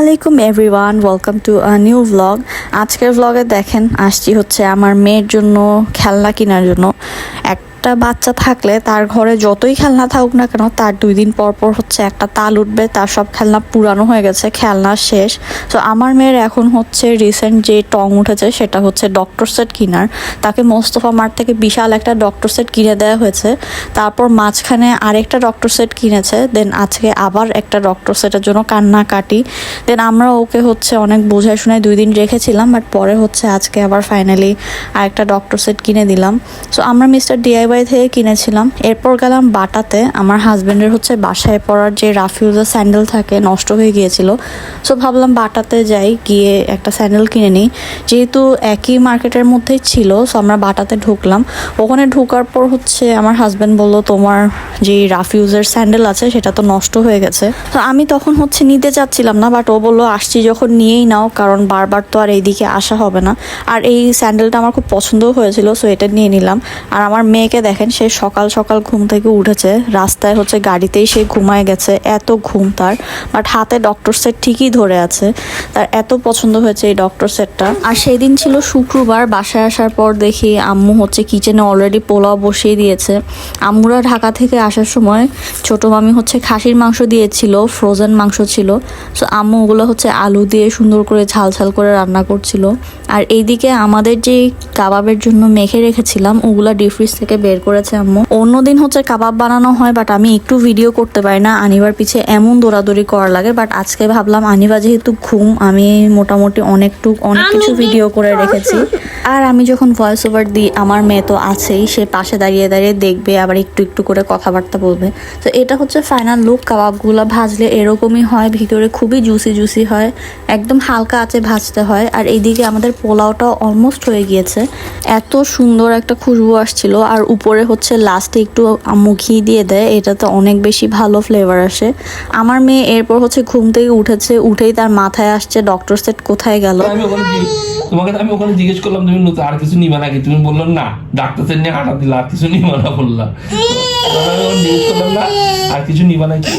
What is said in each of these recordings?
আলাইকুম everyone, welcome to a new blog. আজকের ব্লগে দেখেন আসছি হচ্ছে আমার মেয়ের জন্য খেলনা কেনার জন্য। একটা বাচ্চা থাকলে তার ঘরে যতই খেলনা থাকুক না কেন, তার 2 দিন পর পর হচ্ছে একটা তাল উঠবে, তার সব খেলনা পুরানো হয়ে গেছে, খেলনা শেষ। তো আমার মেয়ের এখন হচ্ছে রিসেন্ট যে টং উঠেছে সেটা হচ্ছে ডক্টর সেট কিনার। তাকে মোস্তফা মার্ট থেকে বিশাল একটা ডক্টর সেট কিনে দেওয়া হয়েছে। তারপর মাঝখানে আরেকটা ডক্টর সেট কিনেছে, দেন আজকে আবার একটা ডক্টর সেটের জন্য কান্নাকাটি। দেন আমরা ওকে হচ্ছে অনেক বোঝায় শোনায় 2 দিন রেখেছিলাম, বাট পরে হচ্ছে আজকে আবার ফাইনালি আরেকটা ডক্টর সেট কিনে দিলাম। সো আমরা মিস্টার DIY থেকে কিনেছিলাম। এরপর গেলাম বাটাতে। আমার হাজব্যান্ডের হচ্ছে বাসায় পরার যে রাফিউজের স্যান্ডেল থাকে, নষ্ট হয়ে গিয়েছিল। সো ভাবলাম বাটাতে যাই, গিয়ে একটা স্যান্ডেল কিনে নিই। যেহেতু একই মার্কেটের মধ্যেই ছিল, সো আমরা বাটাতে ঢুকলাম। ওখানে ঢোকার পর হচ্ছে আমার হাজব্যান্ড বললো, তোমার যে রাফিউজের স্যান্ডেল আছে সেটা তো নষ্ট হয়ে গেছে। তো আমি তখন হচ্ছে নিতে চাচ্ছিলাম না, বাট ও বললো আসছি যখন নিয়েই নাও, কারণ বারবার তো আর এইদিকে আসা হবে না। আর এই স্যান্ডেলটা আমার খুব পছন্দও হয়েছিল, সো এটা নিয়ে নিলাম। আর আমার মেয়েকে দেখেন, সে সকাল সকাল ঘুম থেকে উঠেছে, রাস্তায় হচ্ছে গাড়িতেই সে ঘুমায় গেছে, এত ঘুম তার। বাট হাতে ডক্টর সেট ঠিকই ধরে আছে, তার এত পছন্দ হয়েছে এই ডক্টর সেটটা। আর সেই দিন ছিল শুক্রবার। বাসায় আসার পর দেখি আম্মু হচ্ছে কিচেনে অলরেডি পোলাও বসিয়ে দিয়েছে। আম্মুরা ঢাকা থেকে আসার সময় ছোট মামি হচ্ছে খাসির মাংস দিয়েছিল, ফ্রোজেন মাংস ছিল। সো আম্মু ওগুলো হচ্ছে আলু দিয়ে সুন্দর করে ঝাল ঝাল করে রান্না করছিল। আর এইদিকে আমাদের যে কাবাবের জন্য মেখে রেখেছিলাম, ওগুলা ডিপ ফ্রিজ থেকে বের করেছে আম্মু। অন্যদিন হচ্ছে কাবাব বানানো হয়, বাট আমি একটু ভিডিও করতে পারি না, আনিবার পিছে এমন দৌড়াদৌড়ি করা লাগে। বাট আজকে ভাবলাম আনিবা যেহেতু ঘুম, আমি মোটামুটি অনেক কিছু ভিডিও করে রেখেছি। আর আমি যখন ভয়েস ওভার দিই, আমার মেয়ে তো আছেই, সে পাশে দাঁড়িয়ে দাঁড়িয়ে দেখবে, আবার একটু একটু করে কথাবার্তা বলবে। তো এটা হচ্ছে ফাইনাল লুক। কাবাবগুলো ভাজলে এরকমই হয়, ভিতরে খুবই জুসি জুসি হয়, একদম হালকা আঁচে ভাজতে হয়। আর এইদিকে আমাদের পোলাওটাও অলমোস্ট হয়ে গিয়েছে, এত সুন্দর একটা খুশবু আসছিল। আর উপরে হচ্ছে লাস্টে একটু আম্মু ঘি দিয়ে দেয়, এটাতে অনেক বেশি ভালো ফ্লেভার আসে। আমার মেয়ে এরপর হচ্ছে ঘুম থেকে উঠেছে, উঠেই তার মাথায় আসছে ডক্টর সেট কোথায় গেল। তোমাকে আমি ওখানে জিজ্ঞেস করলাম তুমি নতুন আর কিছু নিবা নাকি, তুমি বললো না, ডাক্তার সেট নিয়ে আটা দিলা, আর কিছু নিবা না বললাম। জিজ্ঞেস করলাম না আর কিছু নিবা নাকি,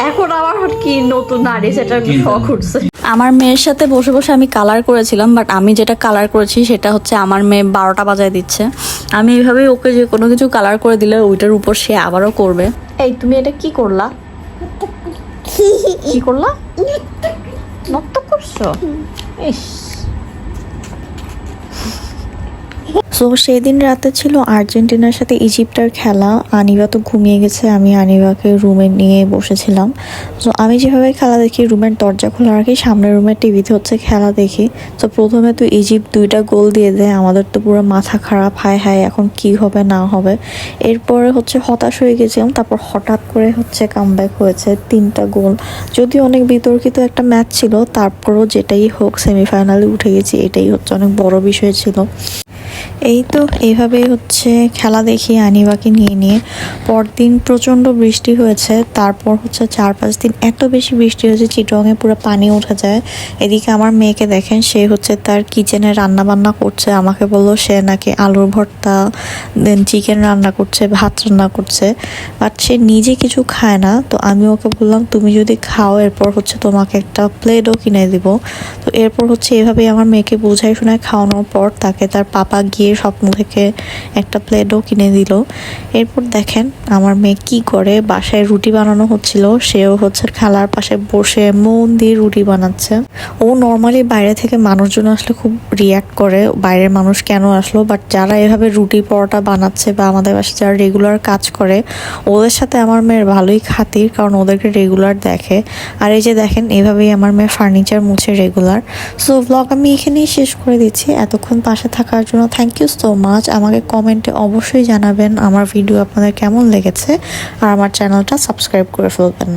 এখন আমার কি নতুন নারী সেটার শখ উঠছে। আমার মেয়ের সাথে বসে বসে আমি কালার করেছিলাম, বাট আমি যেটা কালার করেছি সেটা হচ্ছে আমার মেয়ে 12টা বাজায় দিচ্ছে। আমি এইভাবেই ওকে যে কোনো কিছু কালার করে দিলে ওইটার উপর সে আবারও করবে। এই তুমি এটা কি করলা, কি করলা, নষ্ট করছো? ইস। সো সেই দিন রাতে ছিল আর্জেন্টিনার সাথে ইজিপ্টের খেলা। আনিবা তো ঘুমিয়ে গেছে, আমি আনিবাকে রুমে নিয়ে বসেছিলাম। সো আমি যেভাবে খেলা দেখি, রুমের দরজা খোলা রাখি, সামনের রুমের টিভিতে হচ্ছে খেলা দেখি। তো প্রথমে তো ইজিপ্ট 2টা গোল দিয়ে দেয়, আমাদের তো পুরো মাথা খারাপ, হায় হায় এখন কি হবে না হবে। এরপরে হচ্ছে হতাশ হয়ে গেছিলাম, তারপর হঠাৎ করে হচ্ছে কামব্যাক হয়েছে 3টা গোল। যদিও অনেক বিতর্কিত একটা ম্যাচ ছিল, তারপরও যেটাই হোক সেমিফাইনালে উঠে গেছি, এটাই হচ্ছে অনেক বড় বিষয় ছিল। এই তো এইভাবেই হচ্ছে খেলা দেখি আনিবাকে নিয়ে। পরদিন প্রচণ্ড বৃষ্টি হয়েছে, তারপর হচ্ছে 4-5 দিন এত বেশি বৃষ্টি হয়েছে চিটংয়ে পুরো পানি উঠে যায়। এদিকে আমার মেয়েকে দেখেন, সে হচ্ছে তার কিচেনে রান্না বান্না করছে। আমাকে বললো সে নাকি আলুর ভর্তা, দেন চিকেন রান্না করছে, ভাত রান্না করছে, বাট সে নিজে কিছু খায় না। তো আমি ওকে বললাম তুমি যদি খাও এরপর হচ্ছে তোমাকে একটা প্লেটও কিনে দিব। তো এরপর হচ্ছে এভাবেই আমার মেয়েকে বোঝাই শোনায় খাওয়ানোর পর তাকে তার পাপা গিয়ে স্বপ্ন থেকে একটা প্লেটও কিনে দিল। এরপর দেখেন আমার মেয়ে কি করে, বাসায় রুটি বানানো হচ্ছিল, সেও হচ্ছে খেলার পাশে বসে মন দিয়ে রুটি বানাচ্ছে। ও নর্মালি বাইরে থেকে মানুষজন আসলে খুব রিয়াক্ট করে, বাইরের মানুষ কেন আসলো, বাট যারা এভাবে রুটি পরোটা বানাচ্ছে বা আমাদের বাসায় যারা রেগুলার কাজ করে, ওদের সাথে আমার মেয়ের ভালোই খাতির, কারণ ওদেরকে রেগুলার দেখে। আর এই যে দেখেন এভাবেই আমার মেয়ে ফার্নিচার মুছে রেগুলার। সো ব্লগ আমি এখানেই শেষ করে দিচ্ছি। এতক্ষণ পাশে থাকার জন্য থ্যাংক ইউ সো মাচ। আমাকে কমেন্টে অবশ্যই জানাবেন আমার ভিডিও আপনাদের কেমন লেগেছে, আর আমার চ্যানেলটা সাবস্ক্রাইব করে ফেলবেন।